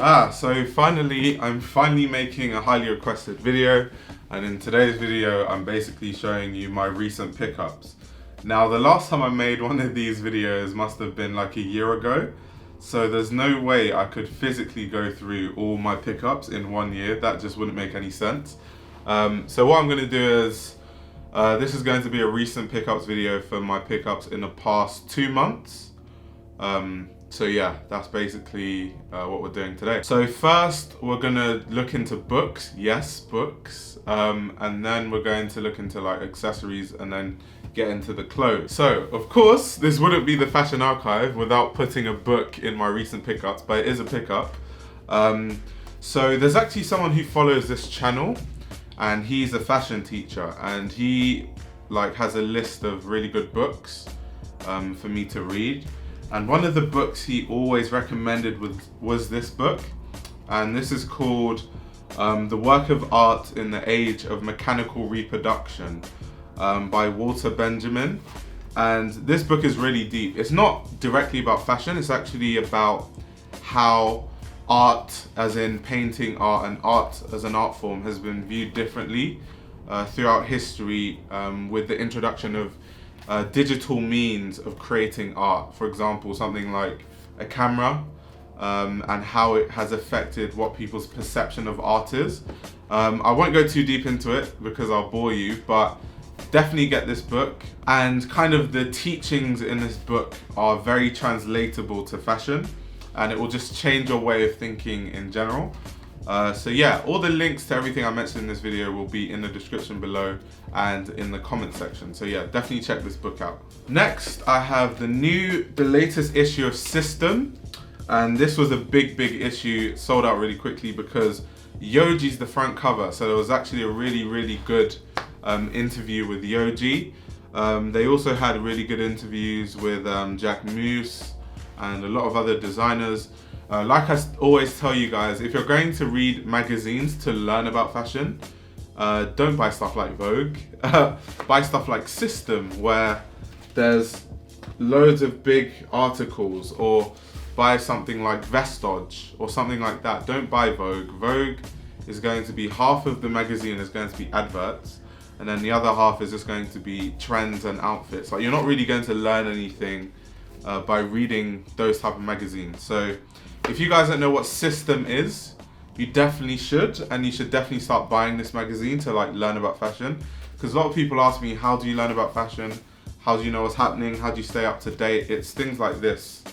So finally, I'm making a highly requested video, and in today's video, I'm basically showing you my recent pickups. Now, the last time I made one of these videos must have been like a year ago, so there's no way I could physically go through all my pickups in 1 year. That just wouldn't make any sense. So what I'm going to do is, this is going to be a recent pickups video for my pickups in the past 2 months. So yeah, that's basically what we're doing today. So first, we're gonna look into books. Yes, books. And then we're going to look into like accessories and then get into the clothes. So of course, this wouldn't be the fashion archive without putting a book in my recent pickups, but it is a pickup. So there's actually someone who follows this channel, and he's a fashion teacher, and he like has a list of really good books for me to read. And one of the books he always recommended was this book, and this is called The Work of Art in the Age of Mechanical Reproduction by Walter Benjamin. And this book is really deep. It's not directly about fashion, it's actually about how art, as in painting art and art as an art form, has been viewed differently throughout history with the introduction of digital means of creating art. For example, something like a camera, and how it has affected what people's perception of art is. I won't go too deep into it because I'll bore you, but definitely get this book. And kind of the teachings in this book are very translatable to fashion, and it will just change your way of thinking in general. So yeah, all the links to everything I mentioned in this video will be in the description below and in the comment section. So yeah, definitely check this book out. Next, I have the latest issue of System. And this was a big issue, sold out really quickly because Yoji's the front cover. So there was actually a really good interview with Yoji. They also had really good interviews with Jack Moose and a lot of other designers. Like I always tell you guys, if you're going to read magazines to learn about fashion, don't buy stuff like Vogue. Buy stuff like System, where there's loads of big articles, or buy something like Vestige or something like that. Don't buy Vogue. Vogue is going to be half of the magazine is going to be adverts, and then the other half is just going to be trends and outfits. Like, you're not really going to learn anything by reading those type of magazines. So if you guys don't know what System is, you definitely should, and you should definitely start buying this magazine to like learn about fashion. Because a lot of people ask me, how do you learn about fashion? How do you know what's happening? How do you stay up to date? It's things like this,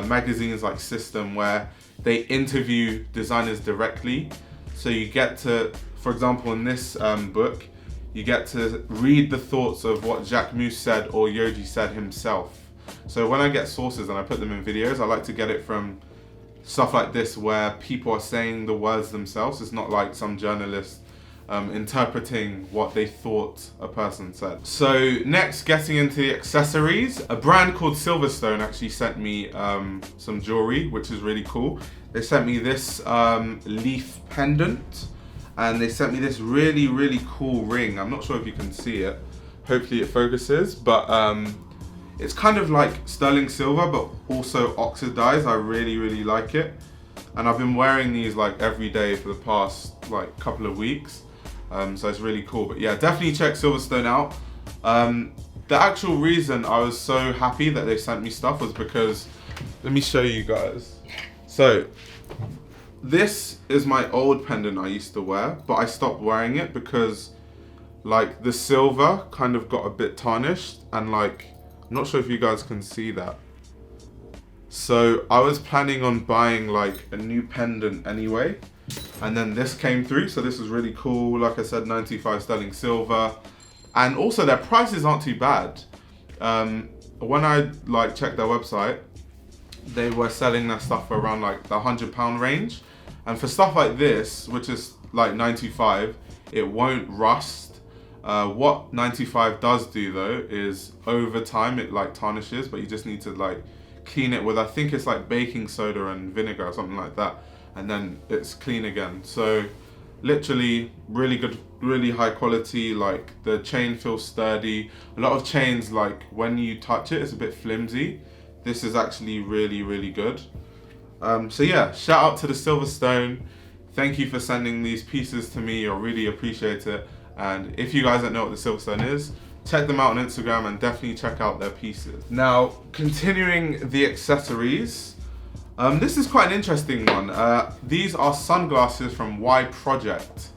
magazines like System, where they interview designers directly. So you get to, for example, in this book, you get to read the thoughts of what Jack Moose said or Yoji said himself. So when I get sources and I put them in videos, I like to get it from stuff like this, where people are saying the words themselves. It's not like some journalist interpreting what they thought a person said. So next, getting into the accessories, a brand called Silverstone actually sent me some jewelry, which is really cool. They sent me this leaf pendant, and they sent me this really cool ring. I'm not sure if you can see it. Hopefully it focuses, but it's kind of like sterling silver, but also oxidized. I really like it. And I've been wearing these like every day for the past like couple of weeks. So it's really cool. But yeah, definitely check Silverstone out. The actual reason I was so happy that they sent me stuff was because, let me show you guys. So this is my old pendant I used to wear, but I stopped wearing it because like the silver kind of got a bit tarnished, and like, I'm not sure if you guys can see that. So I was planning on buying like a new pendant anyway, and then this came through. So this was really cool. Like I said, 95 sterling silver, and also their prices aren't too bad. When I like checked their website, they were selling their stuff for around like the £100 range, and for stuff like this, which is like 95, it won't rust. What 95 does do though is over time it like tarnishes, but you just need to like clean it with, I think it's like baking soda and vinegar or something like that, and then it's clean again. So literally really good, really high quality. Like the chain feels sturdy. A lot of chains, like when you touch it, it's a bit flimsy. This is actually really good. So yeah, shout out to the Silverstone. Thank you for sending these pieces to me. I really appreciate it. And if you guys don't know what the Silverstone is, check them out on Instagram and definitely check out their pieces. Now, continuing the accessories, this is quite an interesting one. These are sunglasses from Y Project.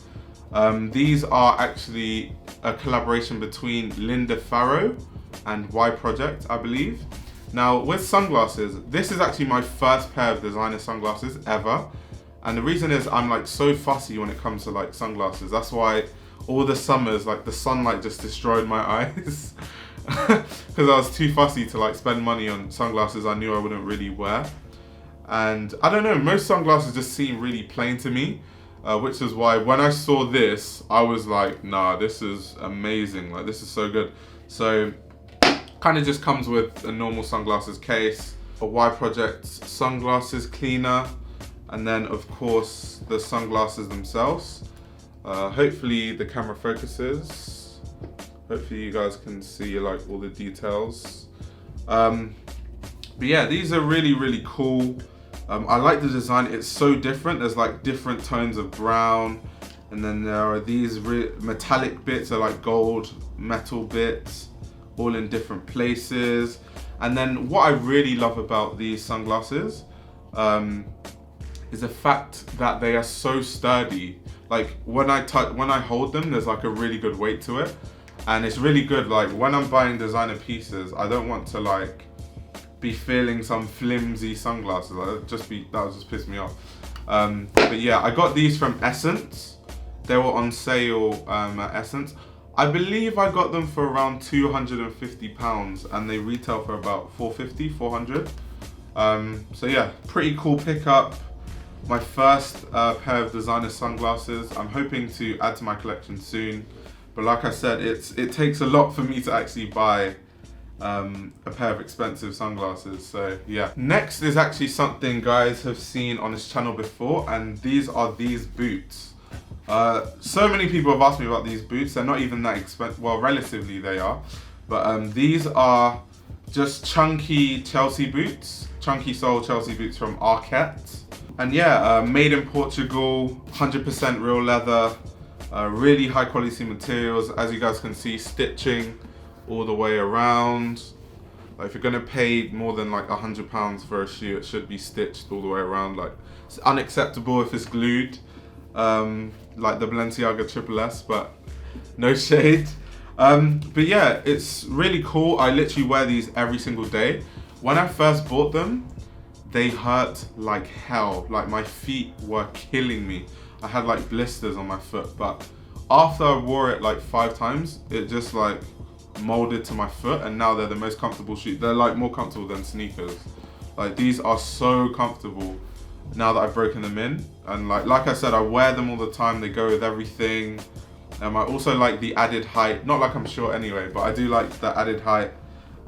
These are actually a collaboration between Linda Farrow and Y Project, I believe. Now, with sunglasses, this is actually my first pair of designer sunglasses ever. And the reason is I'm like so fussy when it comes to like sunglasses. That's why all the summers, like the sunlight just destroyed my eyes. Because I was too fussy to like spend money on sunglasses I knew I wouldn't really wear. And I don't know, most sunglasses just seem really plain to me. Which is why when I saw this, I was like, nah, this is amazing. Like, this is so good. So, kind of just comes with a normal sunglasses case, a Y Project sunglasses cleaner, and then of course the sunglasses themselves. Hopefully the camera focuses. Hopefully you guys can see like all the details. But yeah, these are really, really cool. I like the design, it's so different. There's like different tones of brown, and then there are these metallic bits are like gold metal bits, all in different places. And then what I really love about these sunglasses is the fact that they are so sturdy. Like when I hold them, there's like a really good weight to it, and it's really good. Like when I'm buying designer pieces, I don't want to like be feeling some flimsy sunglasses. That would just piss me off. But yeah, I got these from Essence. They were on sale at Essence. I believe I got them for around £250 and they retail for about £450, £400. So yeah, pretty cool pickup. My first pair of designer sunglasses. I'm hoping to add to my collection soon. But like I said, it takes a lot for me to actually buy a pair of expensive sunglasses. So yeah, next is actually something guys have seen on this channel before, and these are these boots. So many people have asked me about these boots. They're not even that expensive, well, relatively they are, but these are just chunky Chelsea boots, chunky sole Chelsea boots from Arket. And yeah, made in Portugal, 100% real leather, really high quality materials. As you guys can see, stitching all the way around. Like if you're gonna pay more than like £100 for a shoe, it should be stitched all the way around. Like it's unacceptable if it's glued, like the Balenciaga Triple S, but no shade. But yeah, it's really cool. I literally wear these every single day. When I first bought them, they hurt like hell. Like my feet were killing me. I had like blisters on my foot, but after I wore it like 5 times, it just like molded to my foot, and now they're the most comfortable shoes. They're like more comfortable than sneakers. Like these are so comfortable now that I've broken them in, and like I said, I wear them all the time. They go with everything. I also like the added height, not like I'm short anyway, but I do like the added height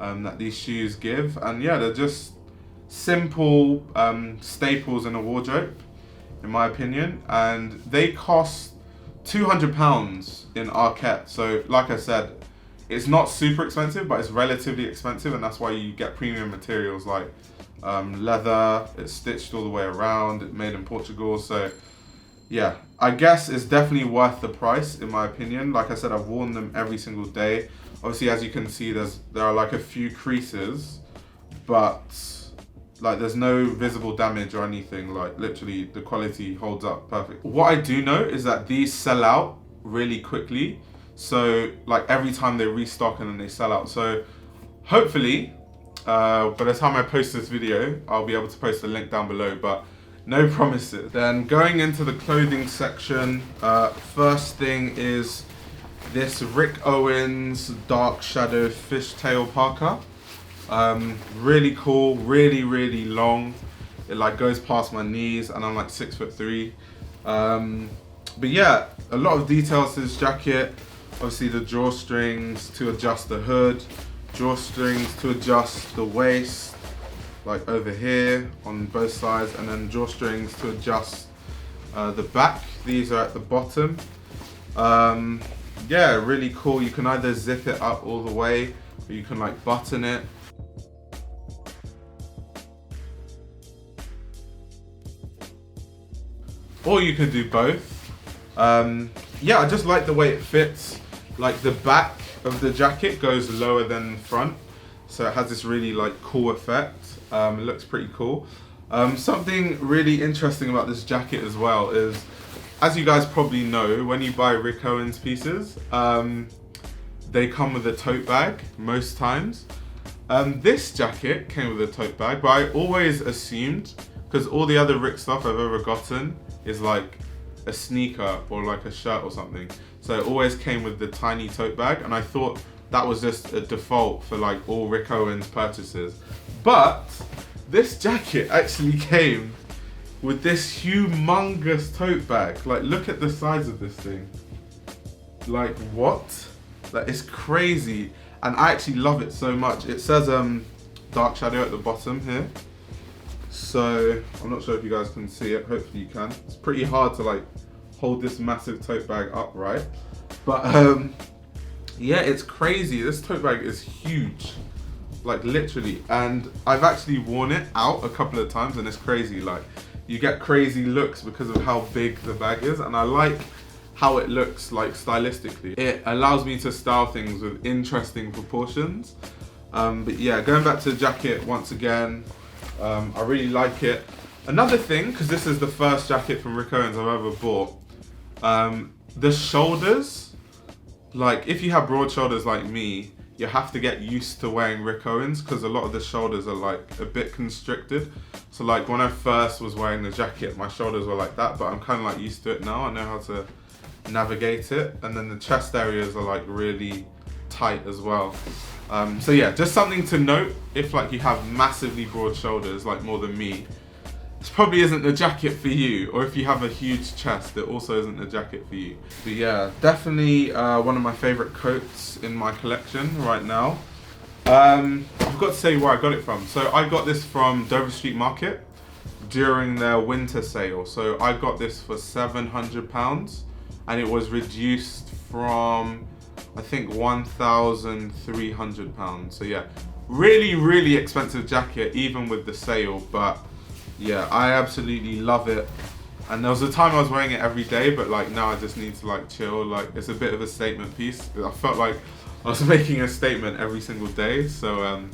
that these shoes give. And yeah, they're just simple staples in a wardrobe, in my opinion, and they cost £200 in Arket. So like I said, it's not super expensive, but it's relatively expensive, and that's why you get premium materials like leather. It's stitched all the way around, it's made in Portugal. So yeah, I guess it's definitely worth the price in my opinion. Like I said, I've worn them every single day. Obviously, as you can see, there are like a few creases, but like there's no visible damage or anything. Like literally the quality holds up perfect. What I do know is that these sell out really quickly. So like every time they restock and then they sell out. So hopefully by the time I post this video, I'll be able to post a link down below, but no promises. Then going into the clothing section, first thing is this Rick Owens Dark Shadow Fishtail Parka. Really cool, really, really long. It like goes past my knees, and I'm like 6'3". But yeah, a lot of details to this jacket. Obviously the drawstrings to adjust the hood, drawstrings to adjust the waist, like over here on both sides, and then drawstrings to adjust the back. These are at the bottom. Yeah, really cool. You can either zip it up all the way, or you can like button it. or you can do both. Yeah, I just like the way it fits. Like the back of the jacket goes lower than the front, so it has this really like cool effect. It looks pretty cool. Something really interesting about this jacket as well is, as you guys probably know, when you buy Rick Owens pieces, they come with a tote bag most times. This jacket came with a tote bag, but I always assumed, because all the other Rick stuff I've ever gotten is like a sneaker or like a shirt or something. So it always came with the tiny tote bag, and I thought that was just a default for like all Rick Owens purchases. But this jacket actually came with this humongous tote bag. Like, look at the size of this thing. Like, what? That is crazy. And I actually love it so much. It says dark shadow at the bottom here. So I'm not sure if you guys can see it. Hopefully you can. It's pretty hard to like hold this massive tote bag upright. But yeah, it's crazy. This tote bag is huge. Like literally. And I've actually worn it out a couple of times, and it's crazy. Like, you get crazy looks because of how big the bag is, and I like how it looks like stylistically. It allows me to style things with interesting proportions. But yeah, going back to the jacket once again, I really like it. Another thing, because this is the first jacket from Rick Owens I've ever bought, the shoulders, like if you have broad shoulders like me, you have to get used to wearing Rick Owens because a lot of the shoulders are like a bit constricted. So like when I first was wearing the jacket, my shoulders were like that, but I'm kind of like used to it now. I know how to navigate it. And then the chest areas are like really tight as well. So yeah, just something to note if like you have massively broad shoulders, like more than me. This probably isn't the jacket for you, or if you have a huge chest, it also isn't the jacket for you. But yeah, definitely one of my favorite coats in my collection right now. I've got to say where I got it from. So I got this from Dover Street Market during their winter sale. So I got this for £700, and it was reduced from, I think, £1,300. So yeah, really, really expensive jacket, even with the sale, but yeah, I absolutely love it. And there was a time I was wearing it every day, but like now I just need to like chill. Like, it's a bit of a statement piece. I felt like I was making a statement every single day. So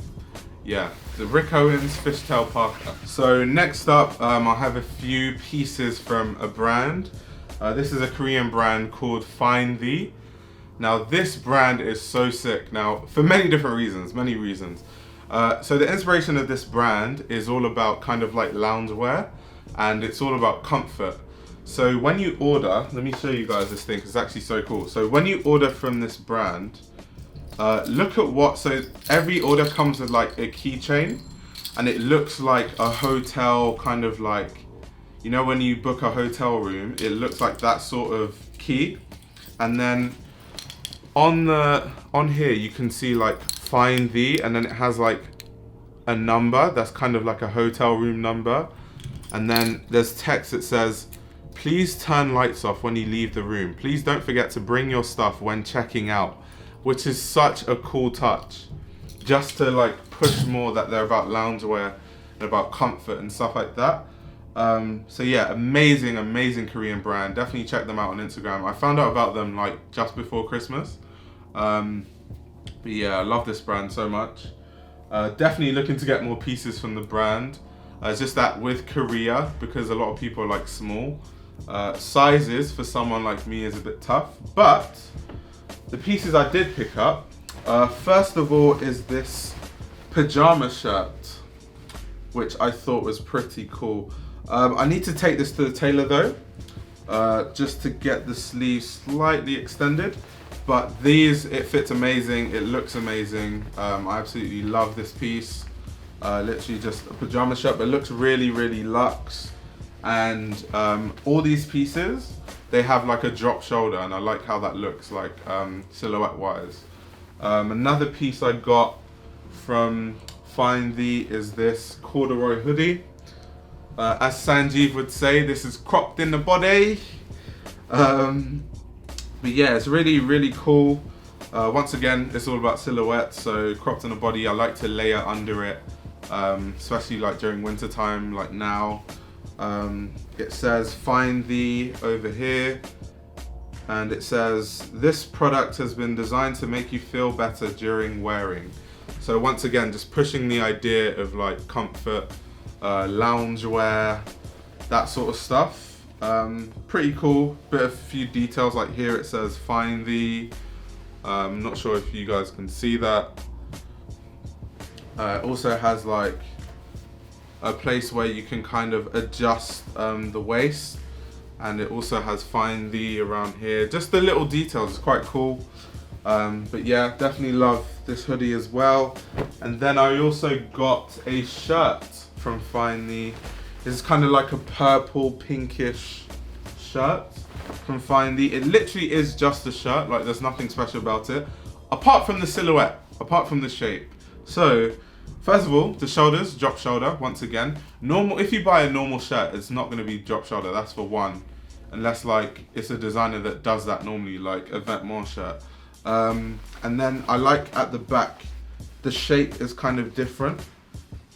yeah, the Rick Owens Fishtail Parka. So next up, I have a few pieces from a brand. This is a Korean brand called Find Thee. Now this brand is so sick. Now, for many different reasons, so the inspiration of this brand is all about kind of like loungewear, and it's all about comfort. So when you order, let me show you guys this thing, 'cause it's actually so cool. So when you order from this brand, look at what, so every order comes with like a keychain, and it looks like a hotel, kind of like, you know when you book a hotel room, it looks like that sort of key. And then on here you can see like Find Thee, and then it has like a number that's kind of like a hotel room number, and then there's text that says, please turn lights off when you leave the room, please don't forget to bring your stuff when checking out, which is such a cool touch, just to like push more that they're about loungewear and about comfort and stuff like that. So yeah, amazing Korean brand. Definitely check them out on Instagram. I found out about them like just before Christmas. But yeah, I love this brand so much. Definitely looking to get more pieces from the brand. It's just that with Korea, because a lot of people are like small, sizes for someone like me is a bit tough. But the pieces I did pick up, first of all, is this Pajama Shirt, which I thought was pretty cool. I need to take this to the tailor though, just to get the sleeves slightly extended. But these, it fits amazing, it looks amazing. I absolutely love this piece. Literally just a pajama shirt, but it looks really, really luxe. And all these pieces, they have like a drop shoulder, and I like how that looks like silhouette wise. Another piece I got from Find Thee is this Corduroy Hoodie. As Sanjeev would say, this is cropped in the body. But yeah, it's really, really cool. Once again, it's all about silhouette, so cropped in the body. I like to layer under it, especially like during winter time, like now. It says find thee over here, and it says this product has been designed to make you feel better during wearing. So once again, just pushing the idea of like comfort, lounge wear, that sort of stuff. Pretty cool. Bit of a few details, like here it says find thee. I'm not sure if you guys can see that. It also has like a place where you can kind of adjust the waist, and it also has find thee around here. Just the little details, it's quite cool. But yeah, definitely love this hoodie as well. And then I also got a shirt from Find Thee. This is kind of like a purple pinkish shirt from Find Thee. It literally is just a shirt, like there's nothing special about it, apart from the silhouette, apart from the shape. So first of all, the shoulders, drop shoulder, once again. Normal, if you buy a normal shirt, it's not gonna be drop shoulder, that's for one. Unless like it's a designer that does that normally, like a Vetements shirt. And then I like at the back, the shape is kind of different.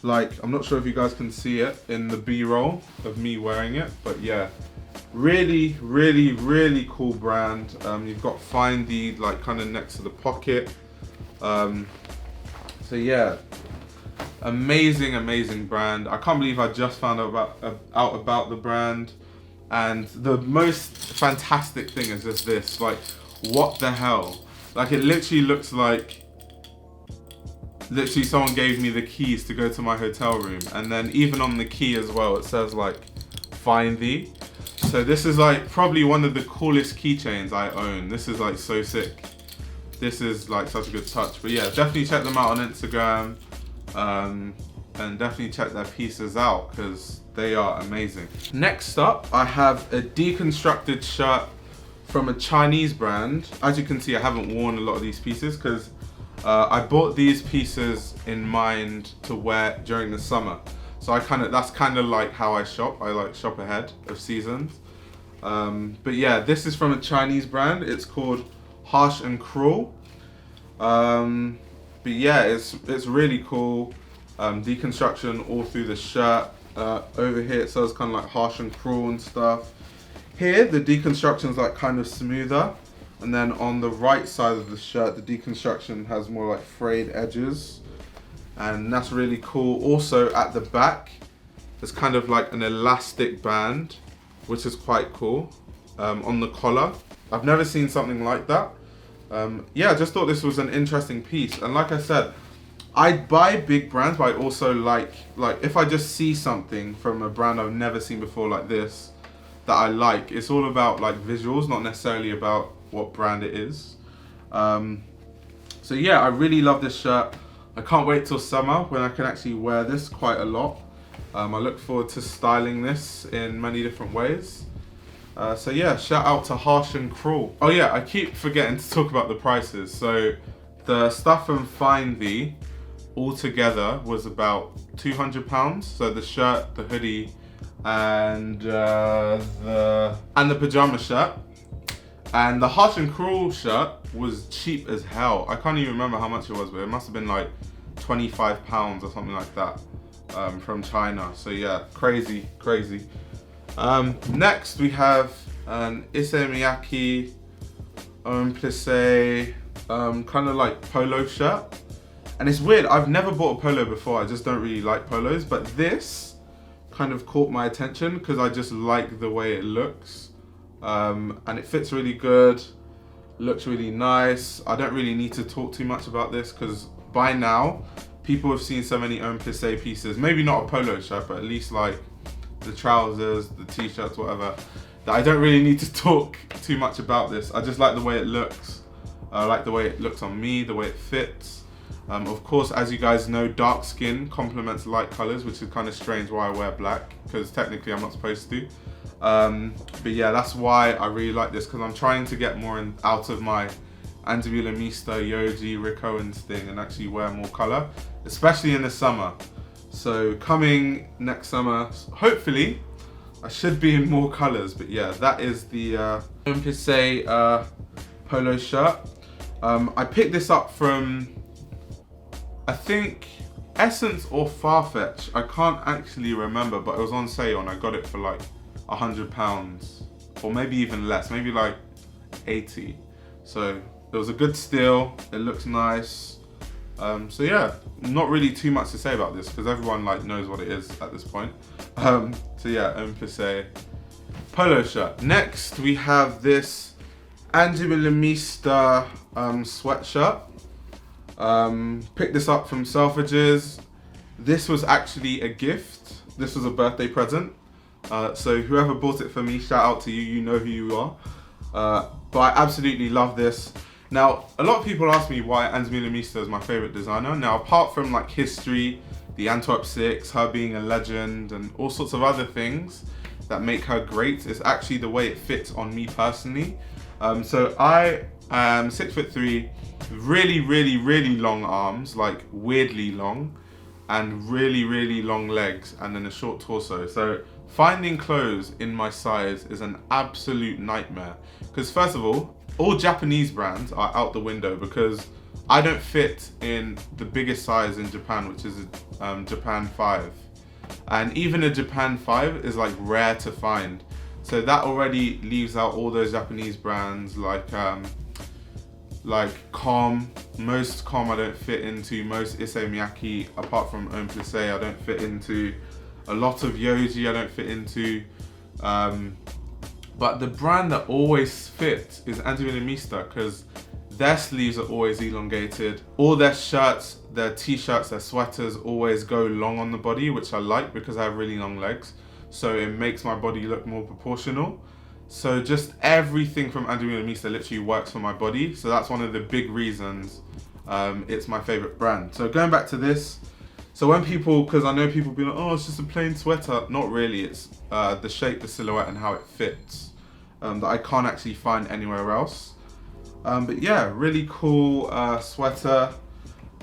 Like, I'm not sure if you guys can see it in the B-roll of me wearing it, but yeah, really, really, really cool brand. You've got Find Thee like kind of next to the pocket. So yeah, amazing, amazing brand. I can't believe I just found out about the brand. And the most fantastic thing is just this, like, what the hell? Like, it literally looks like, literally someone gave me the keys to go to my hotel room. And then even on the key as well, it says like, Find Thee. So this is like probably one of the coolest keychains I own. This is like so sick. This is like such a good touch. But yeah, definitely check them out on Instagram. And definitely check their pieces out because they are amazing. Next up, I have a deconstructed shirt from a Chinese brand. As you can see, I haven't worn a lot of these pieces because I bought these pieces in mind to wear during the summer. So that's kind of like how I shop. I like shop ahead of seasons. But yeah, this is from a Chinese brand. It's called Harsh and Cruel. But yeah, it's really cool. Deconstruction all through the shirt. Over here it says kind of like Harsh and Cruel and stuff. Here the deconstruction is like kind of smoother, and then on the right side of the shirt the deconstruction has more like frayed edges, and that's really cool. Also at the back there's kind of like an elastic band, which is quite cool, on the collar. I've never seen something like that. Yeah, I just thought this was an interesting piece. And like I said, I buy big brands, but I also like if I just see something from a brand I've never seen before like this that I like, it's all about like visuals, not necessarily about what brand it is. So yeah, I really love this shirt. I can't wait till summer when I can actually wear this quite a lot. I look forward to styling this in many different ways. So yeah, shout out to Harsh and Cruel. Oh yeah, I keep forgetting to talk about the prices. So the stuff from Find Thee altogether was about £200. So the shirt, the hoodie, and the Pajama Shirt. And the Harsh and Cruel shirt was cheap as hell. I can't even remember how much it was, but it must have been like £25 or something like that, from China. So yeah, crazy, crazy. Next we have an Issey Miyake Owens kind of like polo shirt. And it's weird, I've never bought a polo before, I just don't really like polos, but this kind of caught my attention because I just like the way it looks. And it fits really good, looks really nice. I don't really need to talk too much about this because by now people have seen so many Owens pieces, maybe not a polo shirt, but at least like the trousers, the t-shirts, whatever, that I don't really need to talk too much about this. I just like the way it looks. I like the way it looks on me, the way it fits. Of course, as you guys know, dark skin complements light colors, which is kind of strange why I wear black, because technically I'm not supposed to. But yeah, that's why I really like this, because I'm trying to get more out of my Demeulemeester Yoji Rick Owens thing and actually wear more color, especially in the summer. So coming next summer, hopefully, I should be in more colors. But yeah, that is the Owens polo shirt. I picked this up from, I think, Essence or Farfetch, I can't actually remember, but it was on sale and I got it for like £100 or maybe even less, maybe like 80. So it was a good steal. It looks nice. So yeah, not really too much to say about this because everyone like knows what it is at this point. So yeah, Demeulemeester polo shirt. Next we have this Demeulemeester sweatshirt. Picked this up from Selfridges. This was actually a gift. This was a birthday present. So whoever bought it for me, shout out to you. You know who you are. But I absolutely love this. Now, a lot of people ask me why Demeulemeester is my favorite designer. Now, apart from like history, the Antwerp 6, her being a legend, and all sorts of other things that make her great, it's actually the way it fits on me personally. So I am 6'3", really, really, really long arms, like weirdly long, and really, really long legs, and then a short torso. So finding clothes in my size is an absolute nightmare. Because first of all Japanese brands are out the window because I don't fit in the biggest size in Japan, which is a Japan 5. And even a Japan 5 is like rare to find. So that already leaves out all those Japanese brands like Com. Most Com I don't fit into. Most Issey Miyake, apart from Owens, I don't fit into. A lot of Yoji I don't fit into. But the brand that always fits is Demeulemeester because their sleeves are always elongated. All their shirts, their t-shirts, their sweaters always go long on the body, which I like because I have really long legs. So it makes my body look more proportional. So just everything from Demeulemeester literally works for my body. So that's one of the big reasons it's my favorite brand. So going back to this, so when people, because I know people be like, oh, it's just a plain sweater. Not really, it's the shape, the silhouette, and how it fits that I can't actually find anywhere else. But yeah, really cool sweater.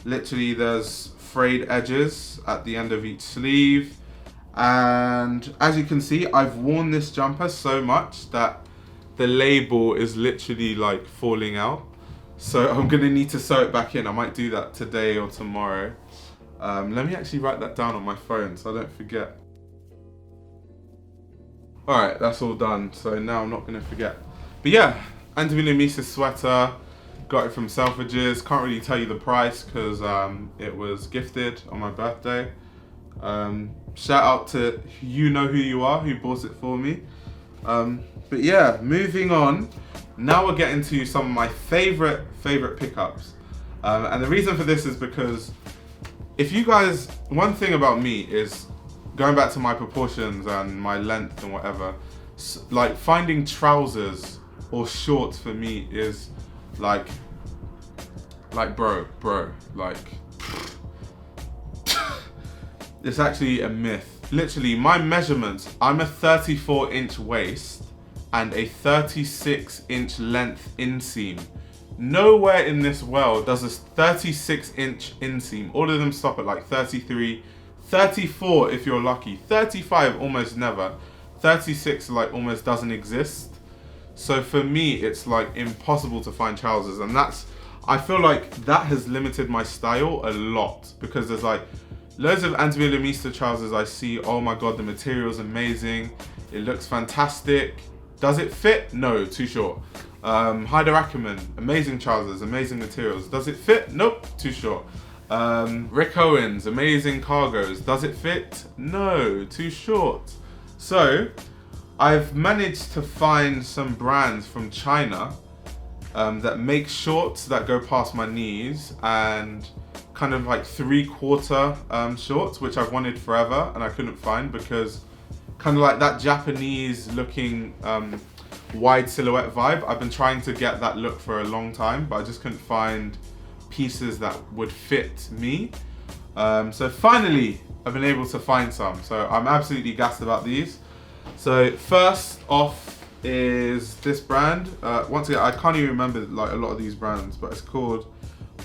Literally there's frayed edges at the end of each sleeve. And as you can see, I've worn this jumper so much that the label is literally like falling out. So I'm gonna need to sew it back in. I might do that today or tomorrow. Let me actually write that down on my phone so I don't forget. Alright, that's all done. So now I'm not gonna forget. But yeah, Demeulemeester sweater. Got it from Selfridges. Can't really tell you the price because it was gifted on my birthday. Shout out to you know who you are, who bought it for me. But yeah, moving on. Now we're getting to some of my favorite pickups. And the reason for this is because if you guys, one thing about me is going back to my proportions and my length and whatever, like finding trousers or shorts for me is like bro, like it's actually a myth. Literally, my measurements, I'm a 34-inch waist and a 36-inch length inseam. Nowhere in this world does this 36-inch inseam. All of them stop at like 33, 34 if you're lucky, 35 almost never, 36 like almost doesn't exist. So for me, it's like impossible to find trousers, and I feel like that has limited my style a lot because there's like loads of Demeulemeester trousers I see, oh my god, the material's amazing, it looks fantastic. Does it fit? No, too short. Heider Ackerman, amazing trousers, amazing materials. Does it fit? Nope, too short. Rick Owens, amazing cargos. Does it fit? No, too short. So, I've managed to find some brands from China that make shorts that go past my knees and kind of like 3/4 shorts, which I've wanted forever and I couldn't find because kind of like that Japanese looking wide silhouette vibe. I've been trying to get that look for a long time, but I just couldn't find pieces that would fit me. So finally, I've been able to find some. So I'm absolutely gassed about these. So first off is this brand. Once again, I can't even remember like a lot of these brands, but it's called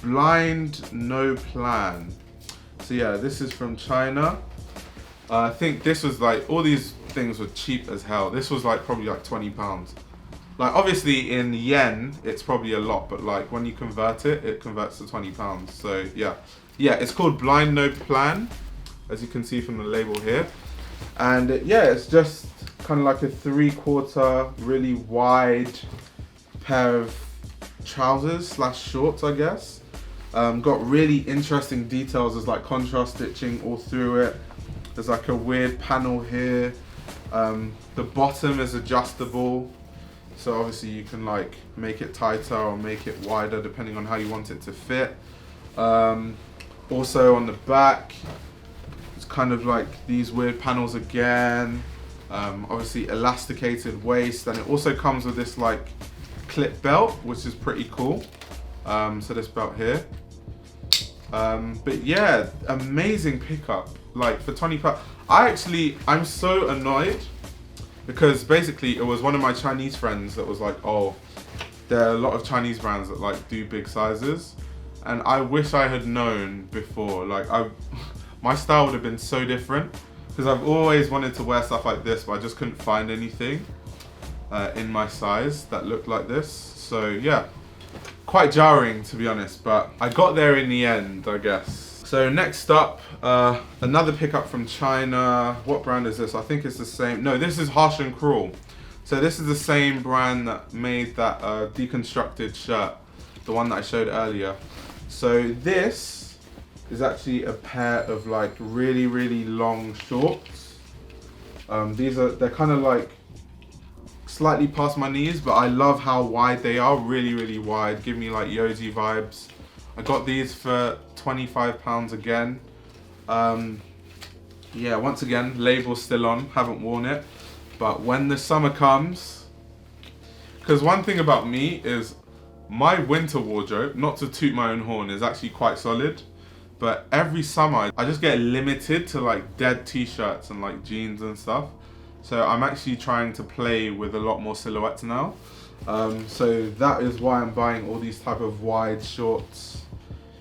Blind No Plan. So yeah, this is from China. I think this was like, all these things were cheap as hell. This was like probably like £20. Like obviously in yen, it's probably a lot, but like when you convert it, it converts to £20. So yeah, yeah, it's called Blind No Plan, as you can see from the label here. And yeah, it's just kind of like a 3/4 really wide pair of trousers slash shorts, I guess. Got really interesting details. There's like contrast stitching all through it. There's like a weird panel here. The bottom is adjustable, so obviously you can like make it tighter or make it wider depending on how you want it to fit. Also on the back, it's kind of like these weird panels again. Obviously elasticated waist, and it also comes with this like clip belt, which is pretty cool. So this belt here. But yeah, amazing pickup. Like for £20, I'm so annoyed because basically it was one of my Chinese friends that was like, oh, there are a lot of Chinese brands that like do big sizes, and I wish I had known before. Like my style would have been so different, because I've always wanted to wear stuff like this, but I just couldn't find anything in my size that looked like this. So yeah, quite jarring to be honest, but I got there in the end, I guess. So next up, another pickup from China. What brand is this? I think it's the same. No, this is Harsh and Cruel. So this is the same brand that made that deconstructed shirt, the one that I showed earlier. So this is actually a pair of like really, really long shorts. They're kind of like slightly past my knees, but I love how wide they are. Really, really wide. Give me like Yoji vibes. I got these for £25 again. Yeah, once again, label's still on, haven't worn it. But when the summer comes, because one thing about me is my winter wardrobe, not to toot my own horn, is actually quite solid. But every summer, I just get limited to like dead t-shirts and like jeans and stuff. So I'm actually trying to play with a lot more silhouettes now. So that is why I'm buying all these type of wide shorts.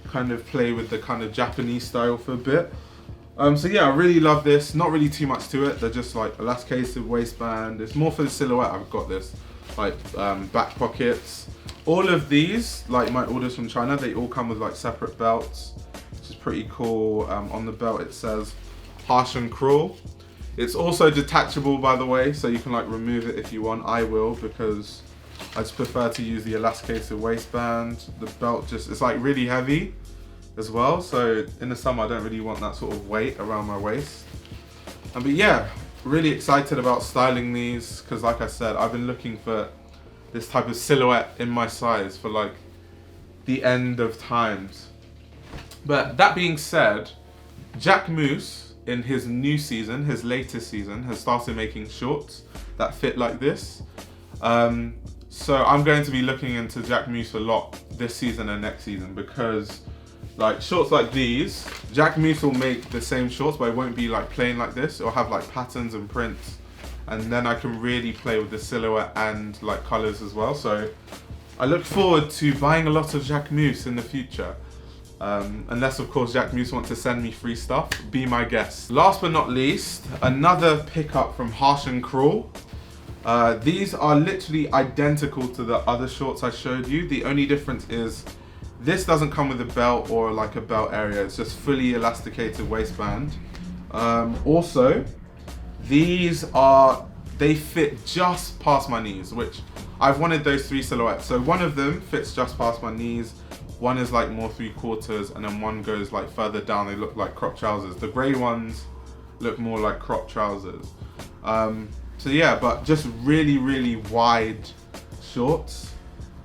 Kind of play with the kind of Japanese style for a bit. So yeah, I really love this. Not really too much to it. They're just like elasticated waistband. It's more for the silhouette. I've got this like back pockets. All of these, like my orders from China, they all come with like separate belts, which is pretty cool. On the belt it says Harsh and Cruel. It's also detachable, by the way, so you can like remove it if you want. I will, because I just prefer to use the elasticated waistband. The belt it's like really heavy as well, so in the summer I don't really want that sort of weight around my waist. But yeah, really excited about styling these, because like I said, I've been looking for this type of silhouette in my size for like the end of times. But that being said, Jack Moose in his new season, his latest season, has started making shorts that fit like this. So I'm going to be looking into Jack Moose a lot this season and next season, because like shorts like these, Jack Moose will make the same shorts, but it won't be like plain like this. It'll have like patterns and prints, and then I can really play with the silhouette and like colors as well. So I look forward to buying a lot of Jack Moose in the future. Unless of course Jack Moose wants to send me free stuff, be my guest. Last but not least, another pickup from Harsh and Cruel. These are literally identical to the other shorts I showed you. The only difference is this doesn't come with a belt or like a belt area. It's just fully elasticated waistband. Also, they fit just past my knees, which I've wanted those three silhouettes. So one of them fits just past my knees. One is like more 3/4, and then one goes like further down. They look like crop trousers. The grey ones look more like crop trousers. So yeah, but just really, really wide shorts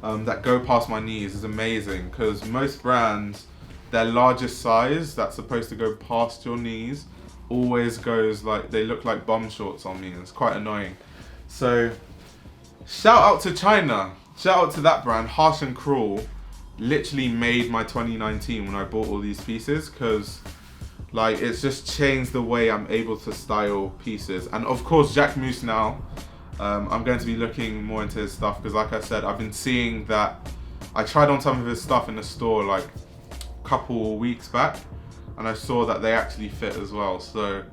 that go past my knees is amazing, because most brands, their largest size that's supposed to go past your knees always goes like, they look like bum shorts on me, and it's quite annoying. So shout out to China, shout out to that brand. Harsh and Cruel literally made my 2019 when I bought all these pieces, because like it's just changed the way I'm able to style pieces. And of course Jack Moose now, I'm going to be looking more into his stuff, because like I said, I've been seeing that I tried on some of his stuff in the store like a couple weeks back, and I saw that they actually fit as well. So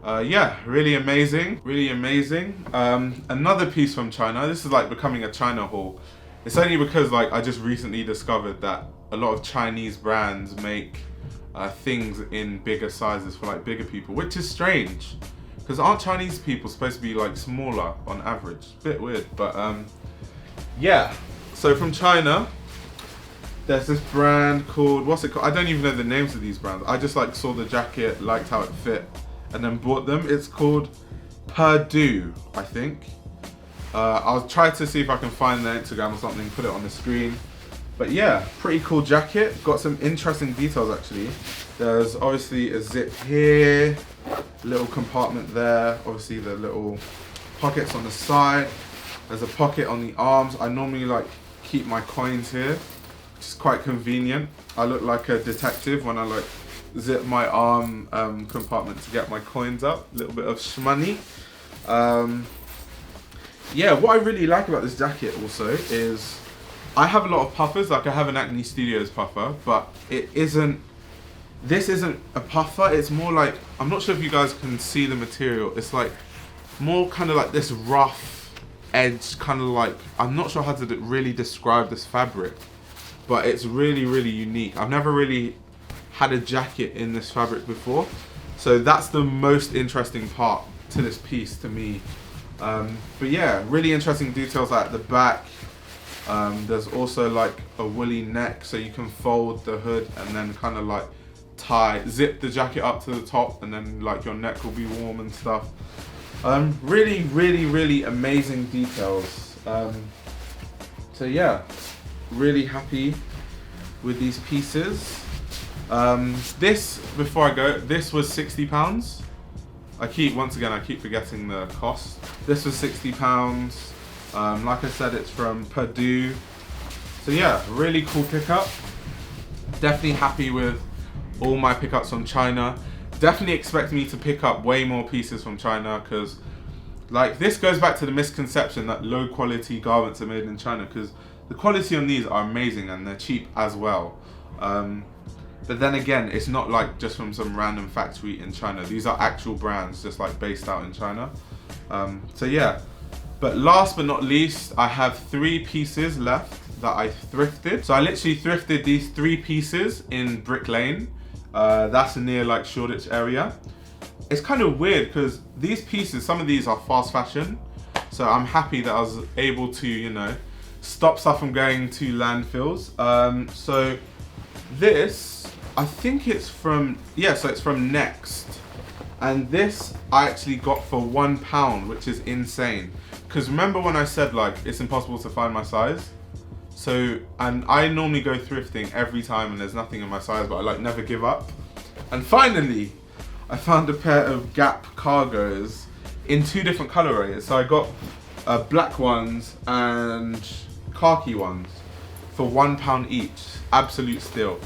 yeah, really amazing, really amazing. Another piece from China. This is like becoming a China haul. It's only because like I just recently discovered that a lot of Chinese brands make things in bigger sizes for like bigger people, which is strange because aren't Chinese people supposed to be like smaller on average? Bit weird, but yeah. So from China, there's this brand called, what's it called? I don't even know the names of these brands. I just like saw the jacket, liked how it fit, and then bought them. It's called Purdue, I think. I'll try to see if I can find their Instagram or something, put it on the screen. But yeah, pretty cool jacket. Got some interesting details actually. There's obviously a zip here, little compartment there, obviously the little pockets on the side. There's a pocket on the arms. I normally like keep my coins here, which is quite convenient. I look like a detective when I like zip my arm compartment to get my coins up. A little bit of shmoney. Yeah, what I really like about this jacket also is I have a lot of puffers. Like I have an Acne Studios puffer, but this isn't a puffer. It's more like, I'm not sure if you guys can see the material. It's like more kind of like this rough edge, kind of like, I'm not sure how to really describe this fabric, but it's really, really unique. I've never really had a jacket in this fabric before. So that's the most interesting part to this piece to me. But yeah, really interesting details at the back. There's also like a woolly neck, so you can fold the hood and then kind of like zip the jacket up to the top, and then like your neck will be warm and stuff. Really, really, really amazing details. So yeah, really happy with these pieces. This, before I go, this was £60. I keep forgetting the cost. This was £60. Like I said, it's from Purdue. So yeah, really cool pickup. Definitely happy with all my pickups from China. Definitely expect me to pick up way more pieces from China, because like this goes back to the misconception that low quality garments are made in China, because the quality on these are amazing and they're cheap as well. But then again, it's not like just from some random factory in China. These are actual brands just like based out in China. So yeah, but last but not least, I have 3 pieces left that I thrifted. So I literally thrifted these 3 pieces in Brick Lane. That's near like Shoreditch area. It's kind of weird because these pieces, some of these are fast fashion. So I'm happy that I was able to, you know, stop stuff from going to landfills. So this, I think it's from, yeah, so it's from Next. And this I actually got for £1, which is insane. Because remember when I said like, it's impossible to find my size? So, and I normally go thrifting every time and there's nothing in my size, but I like never give up. And finally, I found a pair of Gap cargos in 2 different colorways. So I got black ones and khaki ones for £1 each. Absolute steal.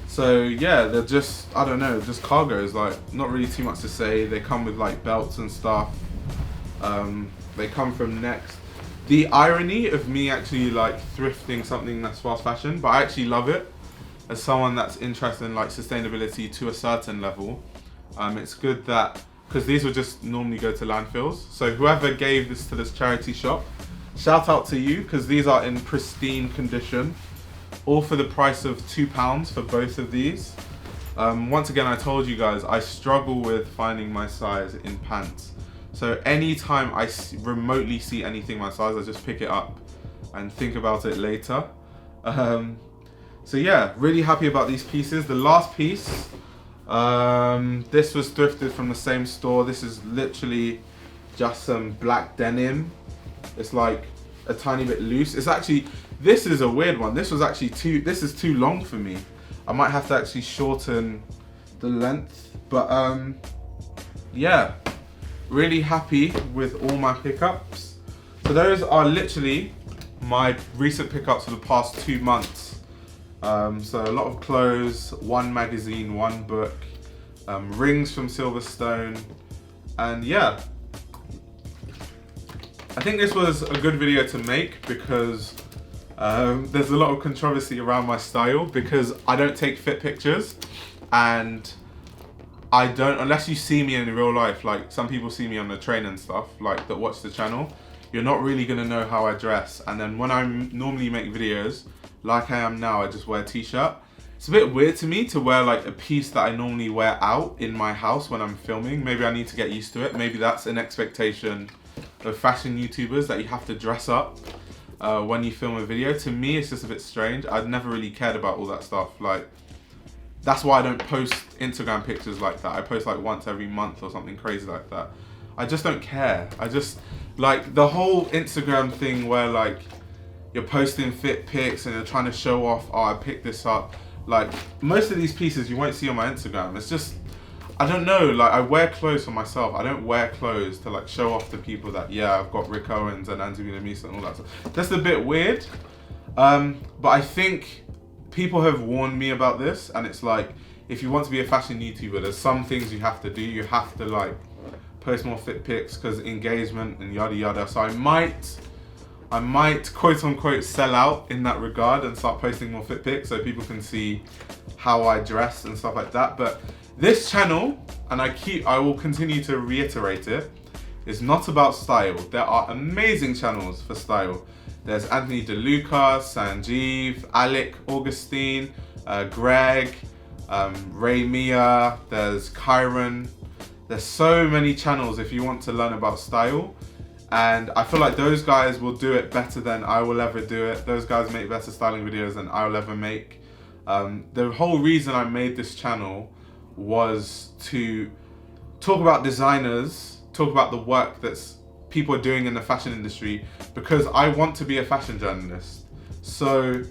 So yeah, they're just, I don't know, just cargos, like not really too much to say. They come with like belts and stuff. They come from Next. The irony of me actually like thrifting something that's fast fashion, but I actually love it. As someone that's interested in like sustainability to a certain level, it's good that, because these would just normally go to landfills. So whoever gave this to this charity shop, shout out to you, because these are in pristine condition. All for the price of £2 for both of these. Once again, I told you guys, I struggle with finding my size in pants. So anytime I remotely see anything my size, I just pick it up and think about it later. So yeah, really happy about these pieces. The last piece, this was thrifted from the same store. This is literally just some black denim. It's like a tiny bit loose. It's actually, this is a weird one. This is too long for me. I might have to actually shorten the length, but yeah, really happy with all my pickups. So those are literally my recent pickups for the past 2 months. So a lot of clothes, 1 magazine, 1 book, rings from Silverstone, and yeah. I think this was a good video to make because there's a lot of controversy around my style, because I don't take fit pictures, and I don't, unless you see me in real life, like some people see me on the train and stuff, like that watch the channel, you're not really gonna know how I dress. And then when I normally make videos, like I am now, I just wear a t-shirt. it's a bit weird to me to wear like a piece that I normally wear out in my house when I'm filming. Maybe I need to get used to it. Maybe that's an expectation of fashion YouTubers, that you have to dress up when you film a video. To me, it's just a bit strange. I've never really cared about all that stuff. Like, that's why I don't post Instagram pictures like that. I post like once every month or something crazy like that. I just don't care. I just, like, the whole Instagram thing where like you're posting fit pics and you're trying to show off, oh, I picked this up. Like, most of these pieces you won't see on my Instagram. It's just, I don't know, like, I wear clothes for myself. I don't wear clothes to like show off to people that, yeah, I've got Rick Owens and Demeulemeester and all that stuff. That's a bit weird. But I think people have warned me about this, and it's like, if you want to be a fashion YouTuber, there's some things you have to do. You have to like post more fit pics because engagement and yada yada. So I might quote unquote sell out in that regard and start posting more fit pics so people can see how I dress and stuff like that. But this channel, and I will continue to reiterate it, is not about style. There are amazing channels for style. There's Anthony DeLuca, Sanjeev, Alec, Augustine, Greg, Ray Mia, there's Kyron. There's so many channels if you want to learn about style. And I feel like those guys will do it better than I will ever do it. Those guys make better styling videos than I will ever make. The whole reason I made this channel was to talk about designers, talk about the work that's people are doing in the fashion industry, because I want to be a fashion journalist. So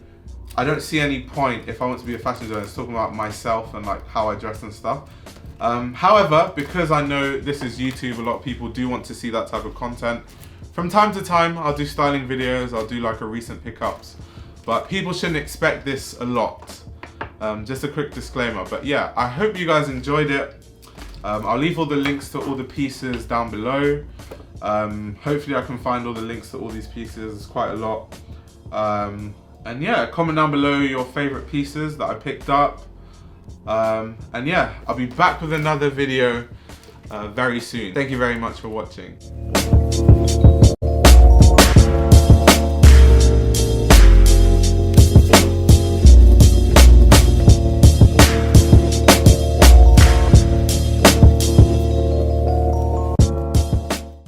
I don't see any point, if I want to be a fashion journalist, talking about myself and like how I dress and stuff. However, because I know this is YouTube, a lot of people do want to see that type of content. From time to time, I'll do styling videos, I'll do like a recent pickups, but people shouldn't expect this a lot. Just a quick disclaimer, but yeah, I hope you guys enjoyed it. I'll leave all the links to all the pieces down below. Hopefully I can find all the links to all these pieces, it's quite a lot. And yeah, comment down below your favorite pieces that I picked up. And yeah, I'll be back with another video very soon. Thank you very much for watching.